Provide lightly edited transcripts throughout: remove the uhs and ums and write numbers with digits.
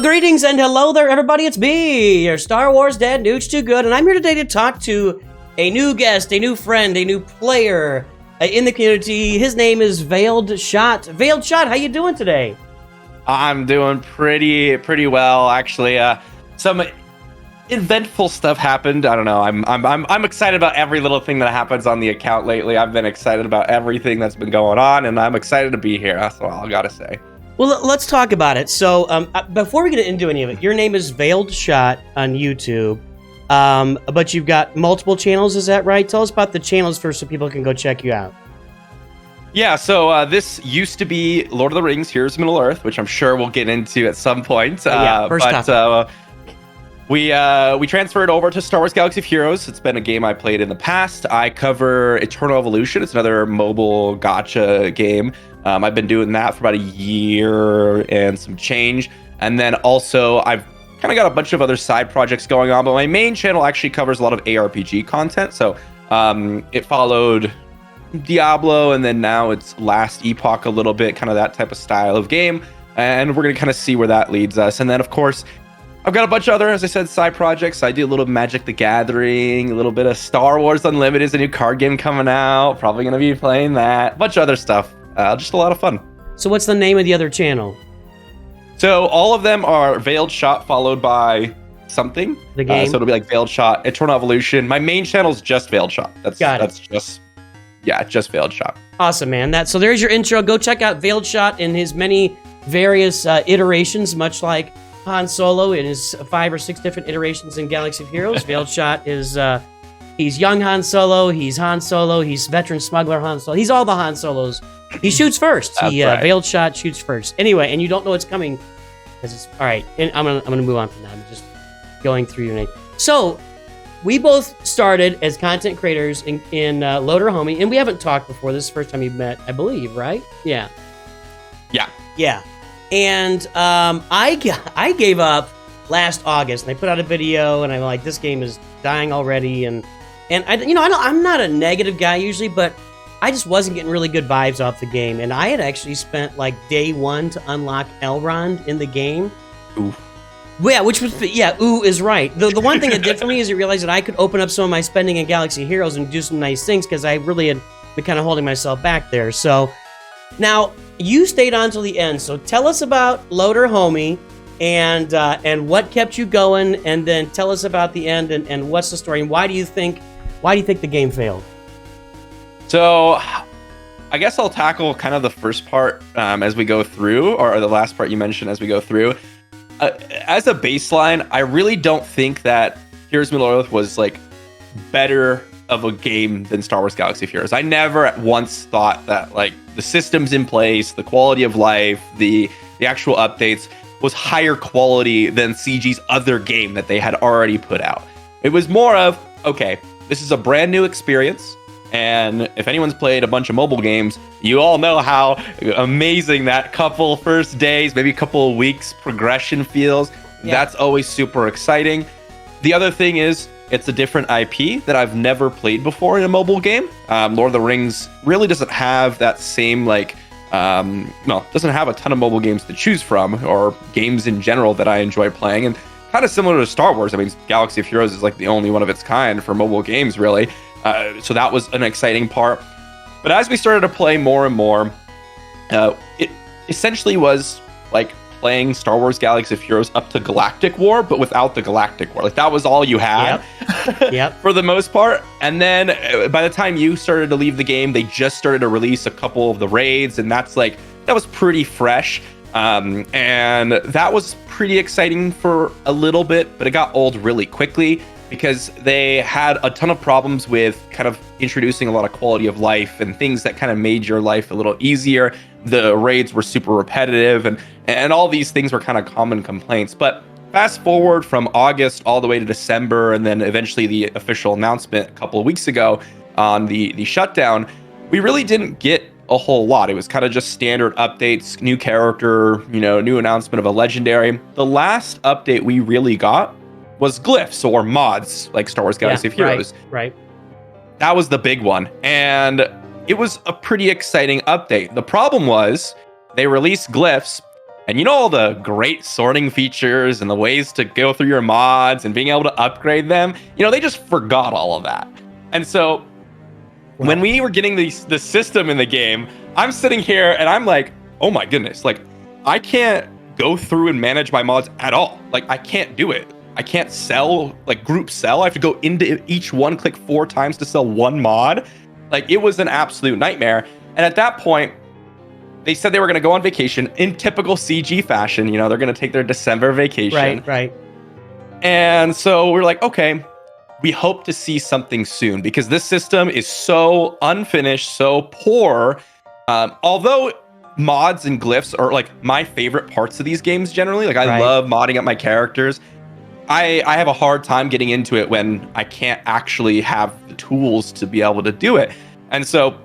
Well, greetings and hello there, everybody. It's me, your Star Wars dad, Nooch Too Good, and I'm here today to talk to a new guest, a new friend, a new player in the community. His name is Veiled Shot. Veiled Shot, how you doing today? I'm doing pretty well, actually. Some eventful stuff happened. I don't know. I'm excited about every little thing that happens on the account lately. I've been excited about everything that's been going on, and I'm excited to be here. That's all I gotta say. Well, let's talk about it. So, before we get into any of it, your name is Veiled Shot on YouTube, but you've got multiple channels, is that right? Tell us about the channels first so people can go check you out. Yeah, so this used to be Lord of the Rings, Heroes of Middle-earth, which I'm sure we'll get into at some point. First topic. We transferred over to Star Wars Galaxy of Heroes. It's been a game I played in the past. I cover Eternal Evolution. It's another mobile gacha game. I've been doing that for about a year and some change. And then also I've kind of got a bunch of other side projects going on, but my main channel actually covers a lot of ARPG content. So it followed Diablo, and then now it's Last Epoch a little bit, kind of that type of style of game. And we're going to kind of see where that leads us. And then, of course, I've got a bunch of other, as I said, side projects. I do a little Magic the Gathering, a little bit of Star Wars Unlimited is a new card game coming out. Probably going to be playing that. A bunch of other stuff. Just a lot of fun. So what's the name of the other channel? So all of them are Veiled Shot followed by something. The game? So it'll be like Veiled Shot, Eternal Evolution. My main channel is just Veiled Shot. That's just Veiled Shot. Awesome, man. So there's your intro. Go check out Veiled Shot in his many various iterations, much like Han Solo in his 5 or 6 different iterations in Galaxy of Heroes. Veiled Shot is he's young Han Solo, he's Han Solo, he's veteran smuggler Han Solo. He's all the Han Solos. He shoots first. That's right. Veiled Shot shoots first. Anyway, and you don't know what's coming because it's all right. And I'm gonna move on from that. I'm just going through your name. So we both started as content creators in LOTR Homie, and we haven't talked before. This is the first time you've met, I believe, right? Yeah. And I gave up last August, and I put out a video, and I'm like, this game is dying already, and I'm not a negative guy usually, but I just wasn't getting really good vibes off the game, and I had actually spent like day 1 to unlock Elrond in the game. Ooh. Yeah, ooh is right. The one thing it did for me is it realized that I could open up some of my spending in Galaxy of Heroes and do some nice things, because I really had been kind of holding myself back there. So now you stayed on till the end. So tell us about LOTR Homie and what kept you going, and then tell us about the end and what's the story and why do you think the game failed? So I guess I'll tackle kind of the first part as we go through, or the last part you mentioned as we go through. As a baseline, I really don't think that Heroes of Middle-earth was like better of a game than Star Wars Galaxy of Heroes. I never at once thought that like the systems in place, the quality of life, the actual updates was higher quality than CG's other game that they had already put out. It was more of, okay, this is a brand new experience. And if anyone's played a bunch of mobile games, you all know how amazing that couple first days, maybe a couple of weeks progression feels. Yeah. That's always super exciting. The other thing is, it's a different IP that I've never played before in a mobile game. Lord of the Rings really doesn't have that same doesn't have a ton of mobile games to choose from, or games in general that I enjoy playing. And kind of similar to Star Wars. I mean, Galaxy of Heroes is like the only one of its kind for mobile games, really. So that was an exciting part. But as we started to play more and more, it essentially was like playing Star Wars Galaxy of Heroes up to Galactic War, but without the Galactic War. Like that was all you had. Yep. For the most part. And then by the time you started to leave the game, they just started to release a couple of the raids, and that was pretty fresh. And that was pretty exciting for a little bit, but it got old really quickly, because they had a ton of problems with kind of introducing a lot of quality of life and things that kind of made your life a little easier. The raids were super repetitive, and all these things were kind of common complaints. But fast forward from August all the way to December, and then eventually the official announcement a couple of weeks ago on the shutdown, we really didn't get a whole lot. It was kind of just standard updates, new character, new announcement of a legendary. The last update we really got was glyphs or mods, like Star Wars Galaxy of Heroes. Right. That was the big one. And it was a pretty exciting update. The problem was they released glyphs, And you know, all the great sorting features and the ways to go through your mods and being able to upgrade them, you know, they just forgot all of that. And so when we were getting the system in the game, I'm sitting here and I'm like, oh my goodness, like I can't go through and manage my mods at all. Like I can't do it. I can't sell, like group sell. I have to go into each one, click 4 times to sell one mod. Like it was an absolute nightmare. And at that point, they said they were going to go on vacation in typical CG fashion. You know, they're going to take their December vacation. Right. And so we're like, okay, we hope to see something soon because this system is so unfinished, so poor. Although mods and glyphs are like my favorite parts of these games generally. Like I love modding up my characters. I have a hard time getting into it when I can't actually have the tools to be able to do it. And so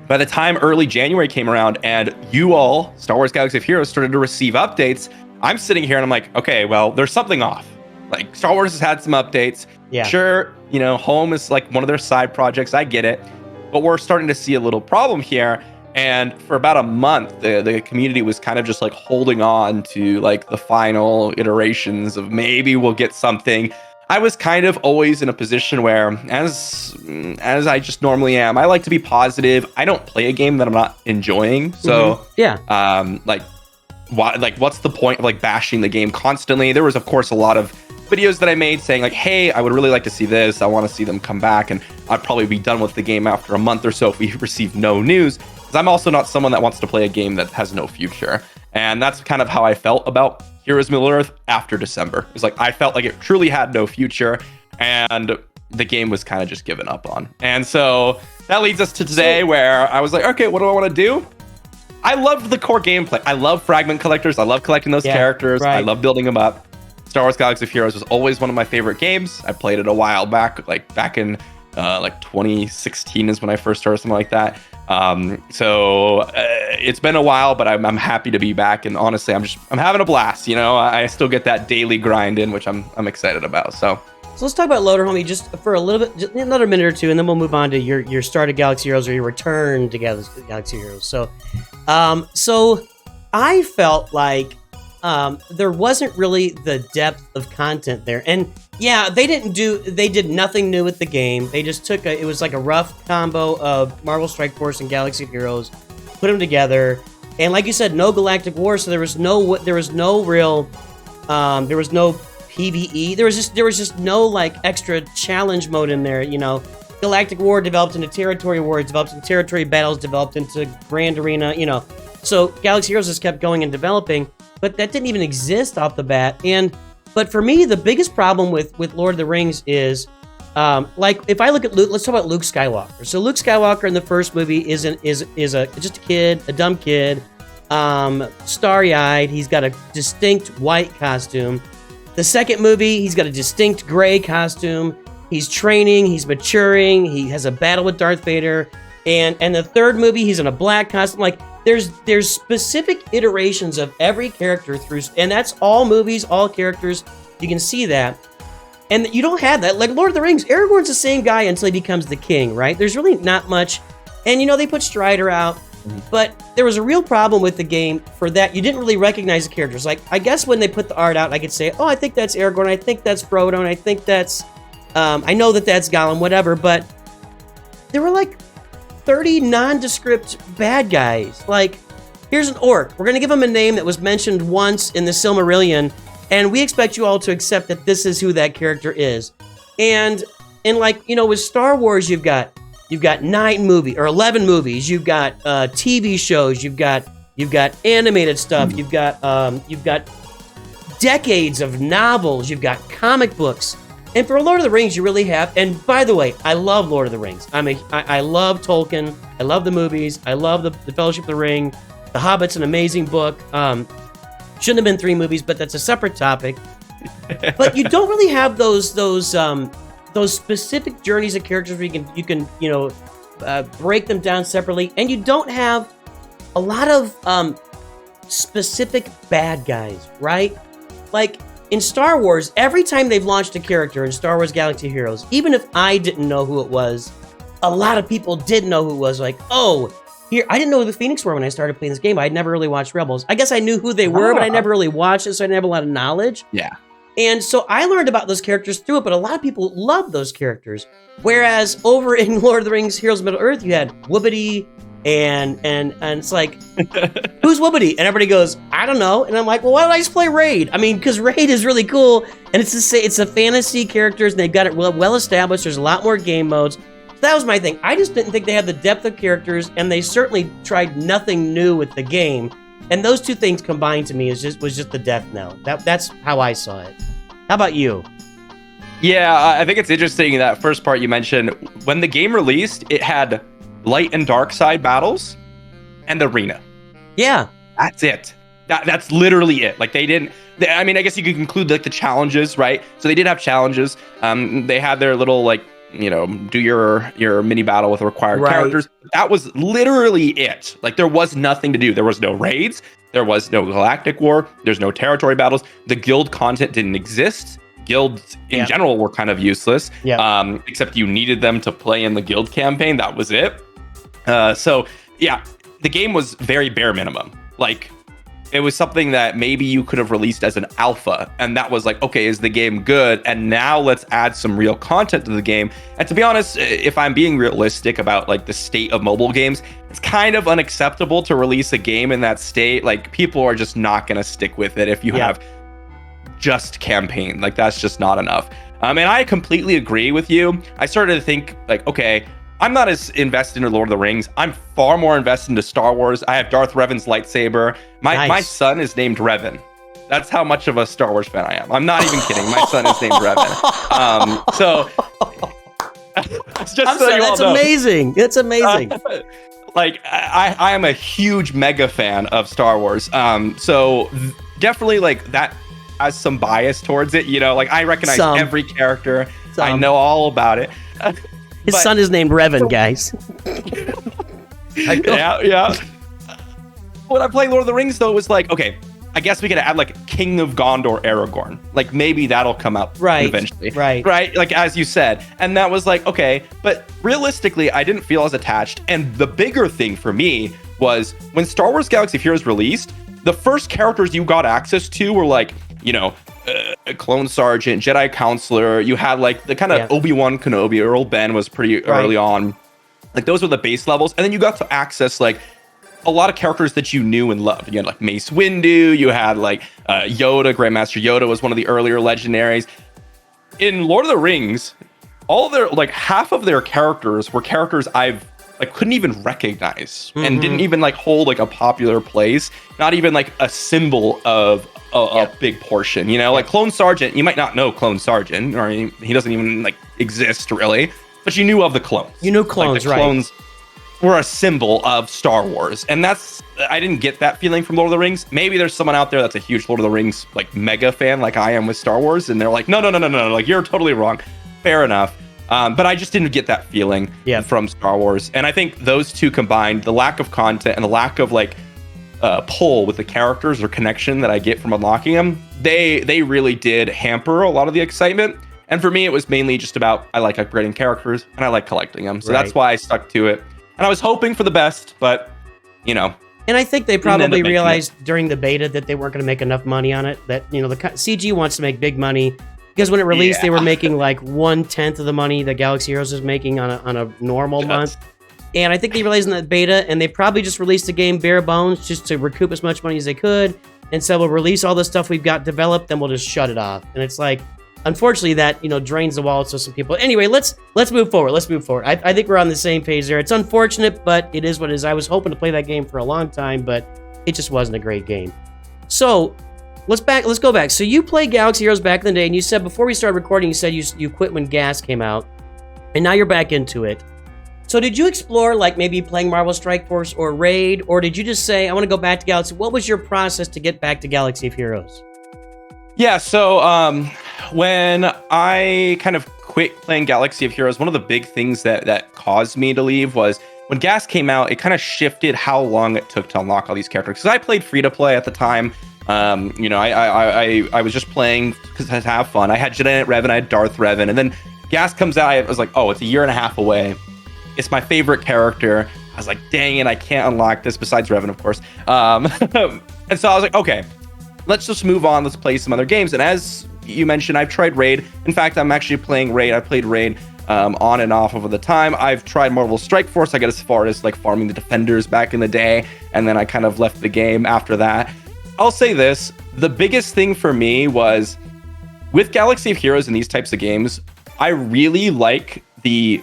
by the time early January came around and you all, Star Wars Galaxy of Heroes, started to receive updates, I'm sitting here and I'm like, okay, well, there's something off. Like Star Wars has had some updates. Yeah. Sure, you know, home is like one of their side projects. I get it. But we're starting to see a little problem here. And for about a month, the community was kind of just like holding on to like the final iterations of maybe we'll get something. I was kind of always in a position where, as I just normally am, I like to be positive. I don't play a game that I'm not enjoying. So what's the point of like bashing the game constantly? There was, of course, a lot of videos that I made saying like, hey, I would really like to see this. I want to see them come back, and I'd probably be done with the game after a month or so if we receive no news. Because I'm also not someone that wants to play a game that has no future. And that's kind of how I felt about Heroes Middle Earth after December. It's like I felt like it truly had no future, and the game was kind of just given up on. And so that leads us to today, where I was like, okay, what do I want to do? I loved the core gameplay. I love fragment collectors. I love collecting those characters. I love building them up. Star Wars Galaxy of Heroes was always one of my favorite games. I played it a while back, like back in 2016 is when I first started, something like that. So it's been a while, but I'm happy to be back. And honestly, I'm having a blast. You know, I still get that daily grind in, which I'm excited about. So let's talk about Loader Homie just for a little bit, just another minute or two, and then we'll move on to your start of Galaxy Heroes or your return to Galaxy Heroes. So I felt like there wasn't really the depth of content there. And yeah, they did nothing new with the game. They just it was like a rough combo of Marvel Strike Force and Galaxy of Heroes, put them together. And like you said, no Galactic War, so there was no real, there was no PvE. There was just no like extra challenge mode in there, you know. Galactic War developed into Territory War, developed into Territory Battles, developed into Grand Arena, you know. So Galaxy Heroes just kept going and developing, but that didn't even exist off the bat. But for me, the biggest problem with Lord of the Rings is, like if I look at Luke, let's talk about Luke Skywalker. So Luke Skywalker in the first movie is just a kid, a dumb kid, starry-eyed. He's got a distinct white costume. The second movie, he's got a distinct gray costume. He's training, he's maturing, he has a battle with Darth Vader. And the third movie, he's in a black costume. Like, there's specific iterations of every character through, and that's all movies, all characters. You can see that. And you don't have that. Like Lord of the Rings, Aragorn's the same guy until he becomes the king, right? There's really not much. And, you know, they put Strider out. But there was a real problem with the game for that. You didn't really recognize the characters. Like, I guess when they put the art out, I could say, oh, I think that's Aragorn, I think that's Frodo, and I think that's, I know that's Gollum, whatever. But there were like 30 nondescript bad guys. Like, here's an orc. We're going to give him a name that was mentioned once in the Silmarillion, and we expect you all to accept that this is who that character is. And like, you know, with Star Wars, you've got 9 movies or 11 movies. You've got TV shows. You've got animated stuff. You've got decades of novels. You've got comic books. And for Lord of the Rings, you really have. And by the way, I love Lord of the Rings. I love Tolkien. I love the movies. I love the Fellowship of the Ring. The Hobbit's an amazing book. Shouldn't have been 3 movies, but that's a separate topic. But you don't really have those specific journeys of characters where you can break them down separately, and you don't have a lot of specific bad guys, right? Like in Star Wars, every time they've launched a character in Star Wars Galaxy Heroes, even if I didn't know who it was, a lot of people did know who it was. Like, oh, here, I didn't know who the Phoenix were when I started playing this game. I'd never really watched Rebels. I guess I knew who they were, but I never really watched it, so I didn't have a lot of knowledge. Yeah. And so I learned about those characters through it, but a lot of people love those characters. Whereas over in Lord of the Rings, Heroes of Middle-earth, you had Woobity, and it's like, who's Woobity? And everybody goes, I don't know. And I'm like, well, why don't I just play Raid? I mean, because Raid is really cool, and it's a fantasy characters, and they've got it well established. There's a lot more game modes. So that was my thing. I just didn't think they had the depth of characters, and they certainly tried nothing new with the game. And those two things combined to me was just the death knell. That's how I saw it. How about you? Yeah, I think it's interesting that first part you mentioned. When the game released, it had light and dark side battles and the arena. Yeah. That's it. That's literally it. Like I mean, I guess you could conclude like the challenges, right? So they did have challenges. They had their little like, do your mini battle with required characters. That was literally it. Like there was nothing to do. There was no raids. There was no galactic war. There's no territory battles. The guild content didn't exist. Guilds in general were kind of useless. Yeah. Except you needed them to play in the guild campaign. That was it. So yeah, the game was very bare minimum. Like it was something that maybe you could have released as an alpha, and that was like, okay, is the game good? And now let's add some real content to the game. And to be honest, if I'm being realistic about like the state of mobile games, it's kind of unacceptable to release a game in that state. Like people are just not going to stick with it if you have just campaign. Like that's just not enough. And I completely agree with you. I started to think like, okay, I'm not as invested in Lord of the Rings. I'm far more invested into Star Wars. I have Darth Revan's lightsaber. My son is named Revan. That's how much of a Star Wars fan I am. I'm not even kidding. My son is named Revan. So just so you all know. Amazing. It's amazing. Like I am a huge mega fan of Star Wars. So definitely like that has some bias towards it. Like I recognize every character. I know all about it. His son is named Revan, guys. Yeah. When I play Lord of the Rings, though, it was like, okay, I guess we could add like King of Gondor Aragorn. Like maybe that'll come out eventually. Right. Like as you said. And that was like, okay, but realistically, I didn't feel as attached. And the bigger thing for me was when Star Wars Galaxy of Heroes released, the first characters you got access to were like, a clone sergeant, Jedi counselor. You had like the kind of Obi-Wan Kenobi. Earl Ben was pretty early on. Like those were the base levels. And then you got to access like a lot of characters that you knew and loved. You had like Mace Windu. You had like Yoda. Grandmaster Yoda was one of the earlier legendaries. In Lord of the Rings, all their like half of their characters were characters I've like couldn't even recognize and didn't even like hold like a popular place. Not even like a symbol of a big portion, like Clone Sergeant. You might not know Clone Sergeant, or he doesn't even like exist really, but you knew of the clones. You knew clones, like, the clones were a symbol of Star Wars, and I didn't get that feeling from Lord of the Rings. Maybe there's someone out there that's a huge Lord of the Rings like mega fan, like I am with Star Wars, and they're like, no, like you're totally wrong. Fair enough. But I just didn't get that feeling from Star Wars, and I think those two combined, the lack of content and the lack of like pull with the characters or connection that I get from unlocking them, they really did hamper a lot of the excitement. And for me, it was mainly just about I like upgrading characters and I like collecting them, so that's why I stuck to it. And I was hoping for the best, but And I think they probably realized during the beta that they weren't going to make enough money on it. That the CG wants to make big money because when it released, they were making like 1/10 of the money that Galaxy Heroes is making on a normal month. And I think they realized in that beta, and they probably just released the game bare bones just to recoup as much money as they could. And so we'll release all the stuff we've got developed, then we'll just shut it off. And it's like, unfortunately, that drains the wallets of some people. Anyway, let's move forward. I think we're on the same page there. It's unfortunate, but it is what it is. I was hoping to play that game for a long time, but it just wasn't a great game. So let's go back. So you played Galaxy Heroes back in the day, and you said before we started recording, you said you quit when Gas came out, and now you're back into it. So did you explore like maybe playing Marvel Strike Force or Raid, or did you just say, I want to go back to Galaxy? What was your process to get back to Galaxy of Heroes? Yeah, so when I kind of quit playing Galaxy of Heroes, one of the big things that caused me to leave was when Gas came out, it kind of shifted how long it took to unlock all these characters. Because I played free-to-play at the time. I was just playing because to have fun. I had Jedi Revan, I had Darth Revan, and then Gas comes out, I was like, oh, it's a year and a half away. It's my favorite character. I was like, dang it, I can't unlock this, besides Revan, of course. And so I was like, okay, let's just move on. Let's play some other games. And as you mentioned, I've tried Raid. In fact, I'm actually playing Raid. I played Raid on and off over the time. I've tried Marvel Strike Force. I got as far as like farming the defenders back in the day, and then I kind of left the game after that. I'll say this, the biggest thing for me was with Galaxy of Heroes and these types of games, I really like the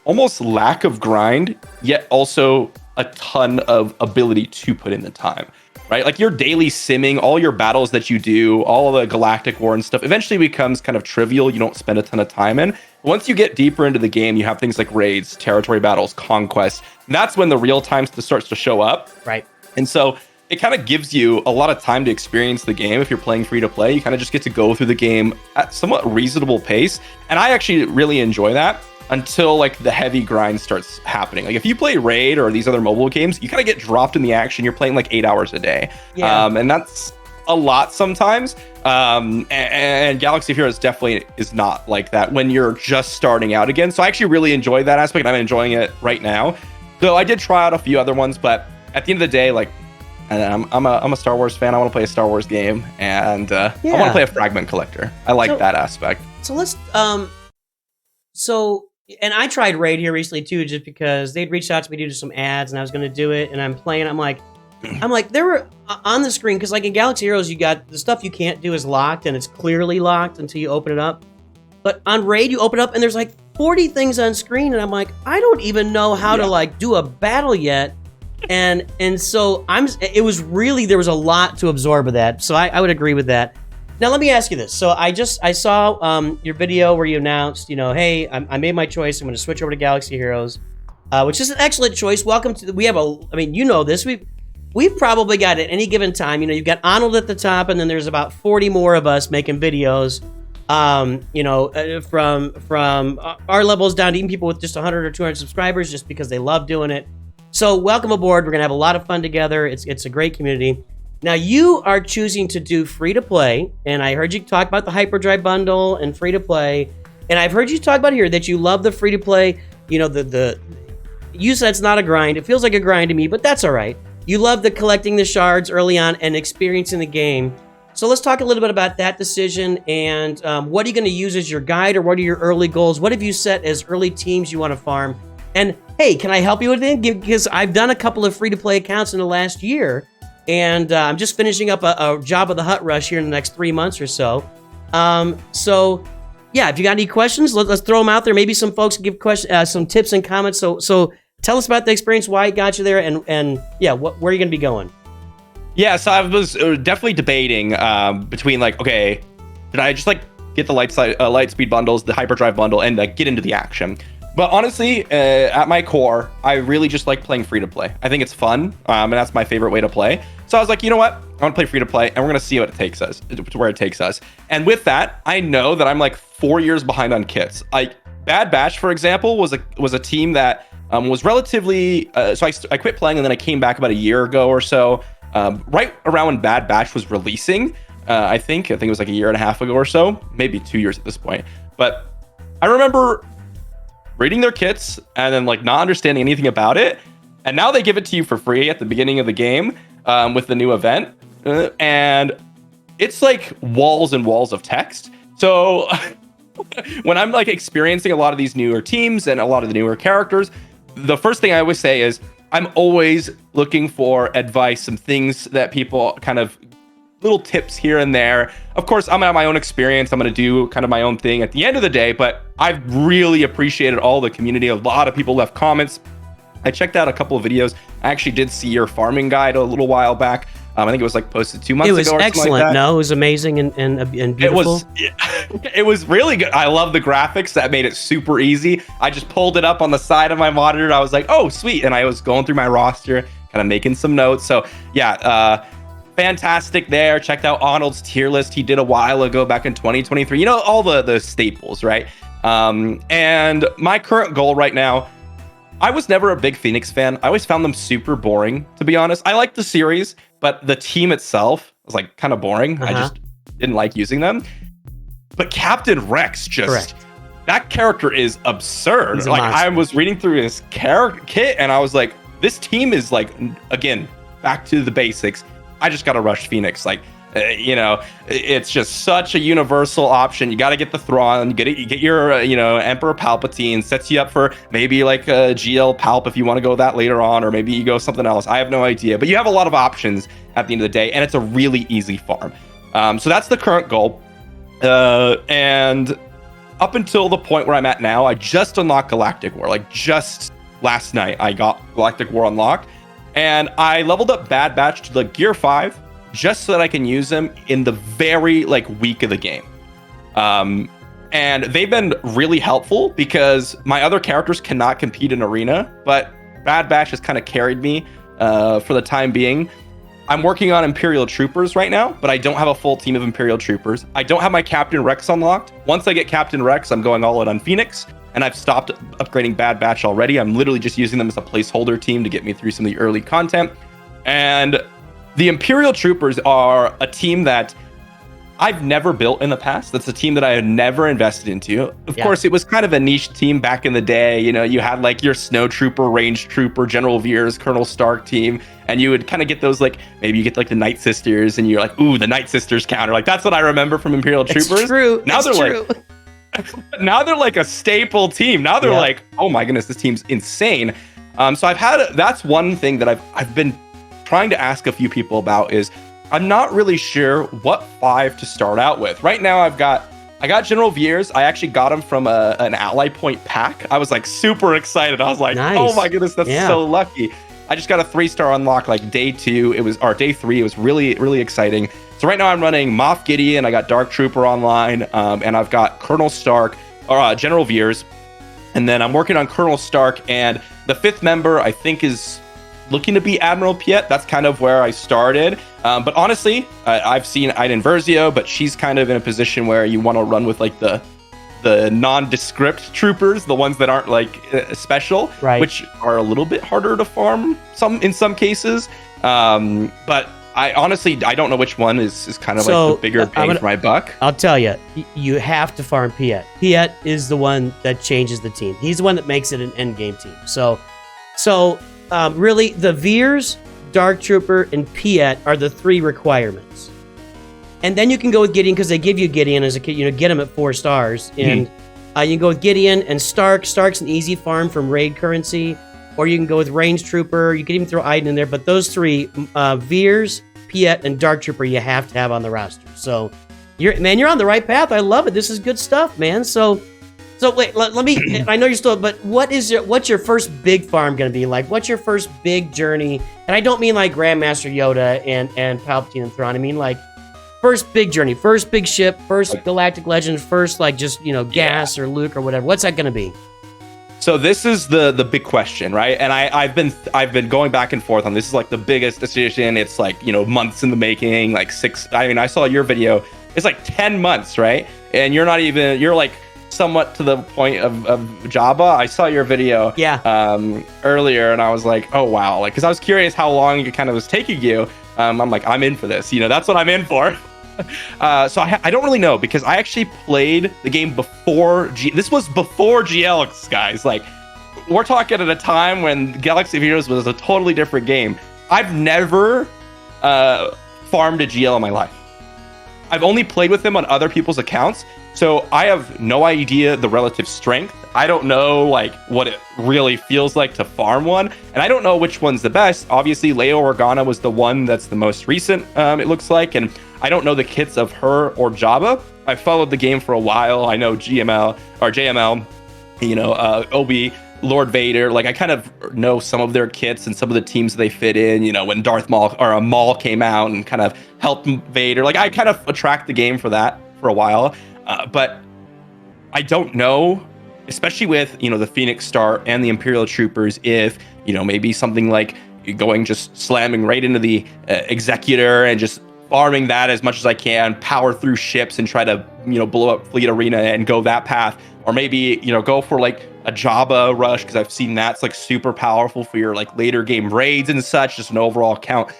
almost lack of grind, yet also a ton of ability to put in the time, right? Like your daily simming, all your battles that you do, all the galactic war and stuff eventually becomes kind of trivial. You don't spend a ton of time in. Once you get deeper into the game, you have things like raids, territory battles, conquests. That's when the real time starts to show up. Right. And so it kind of gives you a lot of time to experience the game. If you're playing free to play, you kind of just get to go through the game at somewhat reasonable pace. And I actually really enjoy that until like the heavy grind starts happening. Like if you play Raid or these other mobile games, you kind of get dropped in the action. You're playing like 8 hours a day. Yeah. And that's a lot sometimes. And Galaxy of Heroes definitely is not like that when you're just starting out again. So I actually really enjoy that aspect. I'm enjoying it right now. So I did try out a few other ones, but at the end of the day, like, and I'm a Star Wars fan. I want to play a Star Wars game, and I want to play a fragment collector. I like that aspect. So let's and I tried Raid here recently too, just because they'd reached out to me to do some ads, and I was going to do it, and I'm playing. I'm like, there were on the screen, because like in Galaxy Heroes, you got the stuff you can't do is locked, and it's clearly locked until you open it up. But on Raid, you open it up, and there's like 40 things on screen, and I'm like, I don't even know how to like do a battle yet. And so there was a lot to absorb of that. So I would agree with that. Now, let me ask you this. So I saw your video where you announced, hey, I made my choice. I'm going to switch over to Galaxy Heroes, which is an excellent choice. Welcome to this. We've probably got at any given time, you've got Arnold at the top, and then there's about 40 more of us making videos, from our levels down to even people with just 100 or 200 subscribers, just because they love doing it. So welcome aboard. We're going to have a lot of fun together. It's a great community. Now, you are choosing to do free-to-play, and I heard you talk about the Hyperdrive bundle and free-to-play, and I've heard you talk about here that you love the free-to-play. You said it's not a grind. It feels like a grind to me, but that's all right. You love the collecting the shards early on and experiencing the game. So let's talk a little bit about that decision, and what are you going to use as your guide, or what are your early goals? What have you set as early teams you want to farm? And hey, can I help you with it? Because I've done a couple of free-to-play accounts in the last year, and I'm just finishing up a Jabba the Hutt rush here in the next 3 months or so. So yeah, if you got any questions, let's throw them out there. Maybe some folks can give some tips and comments. So tell us about the experience, why it got you there, and yeah, where are you going to be going? Yeah, so I was definitely debating between like, okay, did I just like get the light speed bundles, the hyperdrive bundle, and get into the action? But honestly, at my core, I really just like playing free to play. I think it's fun, and that's my favorite way to play. So I was like, you know what? I want to play free to play, and we're gonna see what it takes us, where it takes us. And with that, I know that I'm like 4 years behind on kits. Like Bad Batch, for example, was a team that was relatively. So I quit playing, and then I came back about a year ago or so, right around when Bad Batch was releasing. I think it was like a year and a half ago or so, maybe 2 years at this point. But I remember reading their kits and then like not understanding anything about it, and now they give it to you for free at the beginning of the game with the new event, and it's like walls and walls of text. So when I'm like experiencing a lot of these newer teams and a lot of the newer characters, the first thing I always say is I'm always looking for advice, some things that people kind of little tips here and there. Of course, I'm gonna have my own experience. I'm gonna do kind of my own thing at the end of the day, but I've really appreciated all the community. A lot of people left comments. I checked out a couple of videos. I actually did see your farming guide a little while back. I think it was like posted 2 months ago. It was excellent. Like no, it was amazing and beautiful. It was really good. I love the graphics. That made it super easy. I just pulled it up on the side of my monitor. I was like, oh, sweet. And I was going through my roster, kind of making some notes. So yeah, fantastic there. Checked out Arnold's tier list he did a while ago back in 2023. All the staples, right? And my current goal right now, I was never a big Phoenix fan. I always found them super boring, to be honest. I liked the series, but the team itself was like kind of boring. I just didn't like using them. But Captain Rex that character is absurd. Like I was reading through his kit and I was like, this team is like, again, back to the basics. I just got to rush Phoenix. Like, it's just such a universal option. You got to get the Thrawn, you get your, Emperor Palpatine, sets you up for maybe like a GL Palp if you want to go that later on, or maybe you go something else. I have no idea, but you have a lot of options at the end of the day, and it's a really easy farm. So that's the current goal. And up until the point where I'm at now, I just unlocked Galactic War. Like just last night, I got Galactic War unlocked, and I leveled up Bad Batch to the Gear 5 just so that I can use them in the very week of the game. And they've been really helpful because my other characters cannot compete in Arena, but Bad Batch has kind of carried me for the time being. I'm working on Imperial Troopers right now, but I don't have a full team of Imperial Troopers. I don't have my Captain Rex unlocked. Once I get Captain Rex, I'm going all in on Phoenix, and I've stopped upgrading Bad Batch already. I'm literally just using them as a placeholder team to get me through some of the early content. And the Imperial Troopers are a team that I've never built in the past. That's a team that I had never invested into. Of course, it was kind of a niche team back in the day. You had like your Snow Trooper, Range Trooper, General Veers, Colonel Stark team, and you would kind of get those maybe you get the Night Sisters, and you're like, ooh, the Night Sisters counter. Like that's what I remember from Imperial Troopers. It's true. Now it's they're true. now they're like a staple team. Now they're like, oh my goodness, this team's insane. So that's one thing that I've been trying to ask a few people about is I'm not really sure what 5 to start out with. Right now I got General Veers. I actually got him from an Ally Point pack. I was like super excited. I was like, nice. Oh my goodness, that's so lucky. I just got a 3-star unlock day 2. Day 3. It was really, really exciting. So right now I'm running Moff Gideon. I got Dark Trooper online, and I've got Colonel Stark or General Veers. And then I'm working on Colonel Stark, and the 5th member I think is looking to be Admiral Piet. That's kind of where I started. But honestly, I've seen Iden Versio, but she's kind of in a position where you want to run with the nondescript troopers, the ones that aren't special, which are a little bit harder to farm in some cases. But I honestly don't know which one is kind of the bigger bang for my buck. I'll tell you, you have to farm Piet. Piet is the one that changes the team. He's the one that makes it an end game team. So really, the Veers, Dark Trooper, and Piet are the 3 requirements. And then you can go with Gideon because they give you Gideon as a kid. Get him at 4 stars. And you can go with Gideon and Stark. Stark's an easy farm from raid currency. Or you can go with Range Trooper. You can even throw Iden in there. But those 3, Veers, Piet, and Dark Trooper, you have to have on the roster. So, you're on the right path. I love it. This is good stuff, man. So wait, let me. I know you're still, but what's your first big farm gonna be like? What's your first big journey? And I don't mean like Grandmaster Yoda and Palpatine and Thrawn. I mean like first big journey, first big ship, first Galactic Legend, first gas or Luke or whatever. What's that gonna be? So this is the big question, right? And I've been going back and forth on this. Is the biggest decision. It's months in the making, 6. I mean, I saw your video. It's 10 months, right? And you're somewhat to the point of Jabba. I saw your video earlier, and I was like, oh wow, because I was curious how long it kind of was taking you. I'm like, I'm in for this. That's what I'm in for. So I don't really know because I actually played the game before this was before GLX, guys. We're talking at a time when Galaxy of Heroes was a totally different game. I've never farmed a GL in my life. I've only played with them on other people's accounts, so I have no idea the relative strength. I don't know what it really feels like to farm one, and I don't know which one's the best. Obviously, Leia Organa was the one that's the most recent, it looks like, and I don't know the kits of her or Jabba. I followed the game for a while. I know JML, Obi, Lord Vader. I kind of know some of their kits and some of the teams they fit in. When Darth Maul or a Maul came out and kind of helped Vader. I kind of tracked the game for that for a while. But I don't know, especially with, the Phoenix Star and the Imperial Troopers, if, maybe something like going just slamming right into the Executor and just farming that as much as I can, power through ships and try to, blow up Fleet Arena and go that path. Or maybe, go for a Jabba rush, because I've seen that's super powerful for your later game raids and such, just an overall count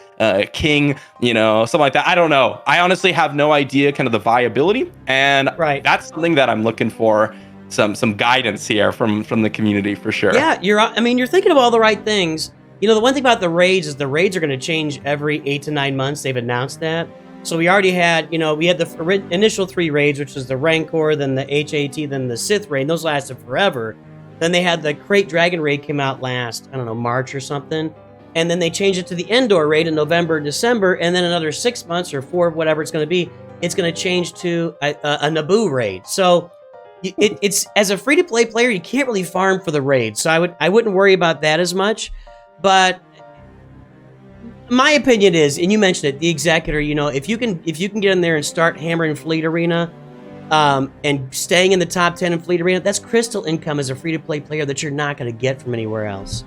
king, something like that. I don't know. I honestly have no idea kind of the viability. And that's something that I'm looking for some guidance here from the community for sure. Yeah, you're thinking of all the right things. You know, the one thing about the raids is the raids are going to change every 8 to 9 months. They've announced that. So we already had, you know, we had the initial 3 raids, which was the Rancor, then the HAT, then the Sith raid. And those lasted forever. Then they had the Crate Dragon raid came out last, I don't know, March or something. And then they changed it to the Endor raid in November, December, and then another 6 months or 4, whatever it's going to be, it's going to change to a Naboo raid. So it's as a free-to-play player, you can't really farm for the raid. So I wouldn't worry about that as much. But my opinion is, and you mentioned it, the Executor, you know, if you can get in there and start hammering Fleet Arena, and staying in the top 10 in Fleet Arena, that's crystal income as a free-to-play player that you're not going to get from anywhere else.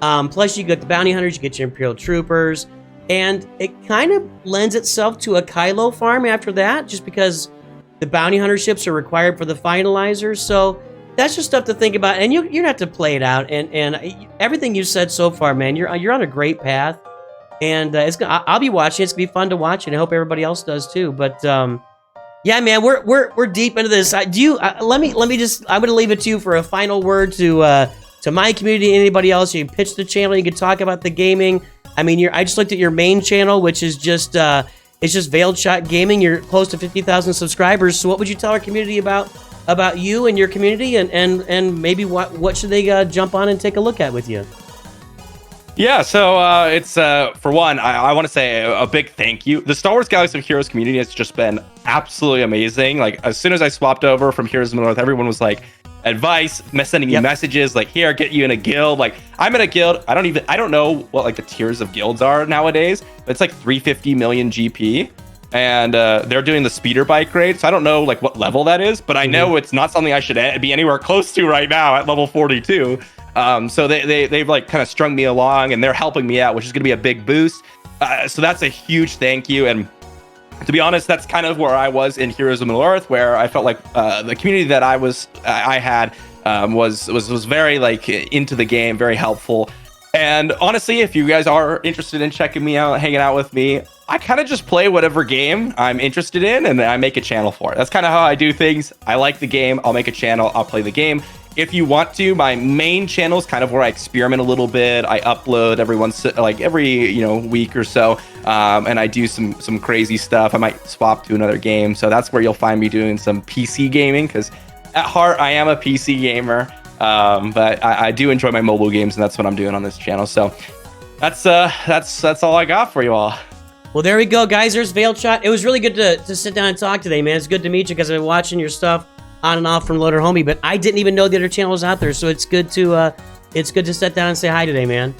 Plus, you get the bounty hunters, you get your Imperial troopers, and it kind of lends itself to a Kylo farm after that, just because the bounty hunter ships are required for the finalizers. So that's just stuff to think about, and you have to play it out. And everything you said so far, man, you're on a great path, and I'll be watching. It's gonna be fun to watch, and I hope everybody else does too. But yeah, man, we're deep into this. I'm gonna leave it to you for a final word to my community, anybody else. You can pitch the channel, you can talk about the gaming. I mean, I just looked at your main channel, which is just it's just Veiled Shot Gaming. You're close to 50,000 subscribers. So what would you tell our community about you and your community, and maybe what should they jump on and take a look at with you? Yeah, so it's for one, I want to say a big thank you. The Star Wars Galaxy of Heroes community has just been absolutely amazing. Like, as soon as I swapped over from Heroes of the North, everyone was like, advice, sending me messages like, here, get you in a guild. Like, I'm in a guild. I don't know what like the tiers of guilds are nowadays, but it's like 350 million GP, and they're doing the speeder bike raid. So I don't know like what level that is, but I know it's not something I should be anywhere close to right now at level 42. So they've like kind of strung me along, and they're helping me out, which is going to be a big boost. So that's a huge thank you. And to be honest, that's kind of where I was in Heroes of Middle Earth, where I felt like the community that I had was very like into the game, very helpful. And honestly, if you guys are interested in checking me out, hanging out with me, I kind of just play whatever game I'm interested in, and I make a channel for it. That's kind of how I do things. I like the game, I'll make a channel, I'll play the game. If you want to, my main channel is kind of where I experiment a little bit. I upload every week or so, and I do some crazy stuff. I might swap to another game, so that's where you'll find me doing some PC gaming, because at heart I am a PC gamer, but I do enjoy my mobile games, and that's what I'm doing on this channel. So that's all I got for you all. Well, there we go, guys. There's Veiled Shot. It was really good to sit down and talk today, man. It's good to meet you, because I've been watching your stuff on and off from LOTR Homie, but I didn't even know the other channel was out there, so it's good to sit down and say hi today, man.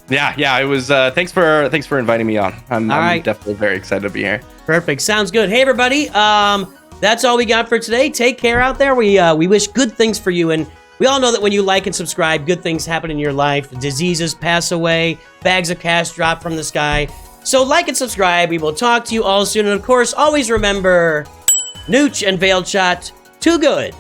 Yeah, it was thanks for inviting me on. I'm definitely very excited to be here. Perfect. Sounds good. Hey everybody, that's all we got for today. Take care out there. We wish good things for you, and we all know that when you like and subscribe, good things happen in your life. Diseases pass away, bags of cash drop from the sky. So like and subscribe. We will talk to you all soon, and of course, always remember, Nooch and Veiled Shot, too good